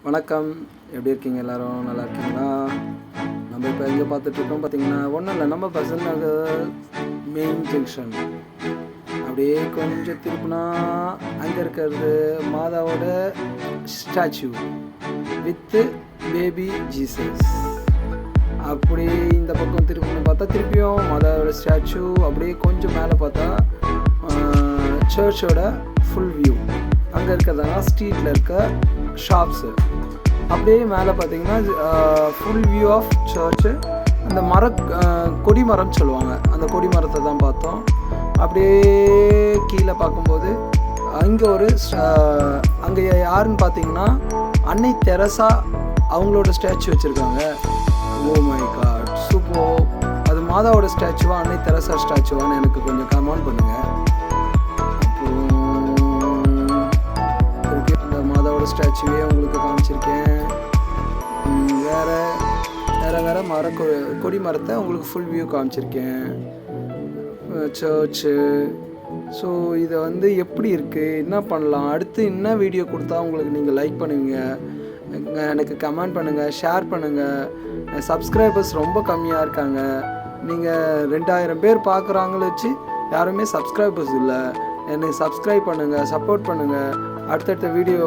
வணக்கம், எப்படி இருக்கீங்க? எல்லோரும் நல்லா இருக்கீங்களா? நம்ம இப்போ எங்கே பார்த்துட்ருக்கோம் பார்த்தீங்கன்னா, ஒன்றும் இல்லை, நம்ம பெசன்ட் நகர் மெயின் ஜங்ஷன். அப்படியே கொஞ்சம் திருப்பினா அங்கே இருக்கிறது மாதாவோட ஸ்டாச்சு வித்து பேபி ஜீசஸ். அப்படி இந்த பக்கம் திருப்பின்னு பார்த்தா திருப்பியும் மாதாவோட ஸ்டாச்சு. அப்படியே கொஞ்சம் மேலே பார்த்தா சர்ச்சோட ஃபுல் வியூ. அங்கே இருக்கிறதுனா ஸ்ட்ரீட்டில் இருக்க ஷாப்ஸு. அப்படியே மேலே பார்த்தீங்கன்னா ஃபுல் வியூ ஆஃப் சர்ச்சு. அந்த கொடி மரம் சொல்லுவாங்க, அந்த கொடி மரத்தை தான் பார்த்தோம். அப்படியே கீழே பார்க்கும்போது அங்கே யாருன்னு பார்த்தீங்கன்னா அன்னை தெரசா அவங்களோட ஸ்டாச்சு வச்சுருக்காங்க. Oh my god, super! அது மாதாவோட ஸ்டாச்சுவா அன்னை தெரசா ஸ்டாச்சுவான்னு எனக்கு கொஞ்சம் கமெண்ட் பண்ணுங்கள். அப்புறம் அந்த மாதாவோட ஸ்டாச்சுவே உங்களுக்கு காமிச்சிருக்கேன். வேறு கொடி மரத்தை உங்களுக்கு ஃபுல் வியூ காமிச்சிருக்கேன். சர்ச்சு. ஸோ இதை எப்படி இருக்குது, என்ன பண்ணலாம், அடுத்து என்ன வீடியோ கொடுத்தா உங்களுக்கு நீங்கள் லைக் பண்ணுவீங்க, எனக்கு கமெண்ட் பண்ணுங்கள், ஷேர் பண்ணுங்கள். சப்ஸ்கிரைபர்ஸ் ரொம்ப கம்மியாக இருக்காங்க. நீங்கள் 2000 பேர் பார்க்குறாங்கள வச்சு யாருமே சப்ஸ்கிரைபர்ஸ் இல்லை. எனக்கு சப்ஸ்கிரைப் பண்ணுங்கள், சப்போர்ட் பண்ணுங்கள். அடுத்தடுத்த வீடியோ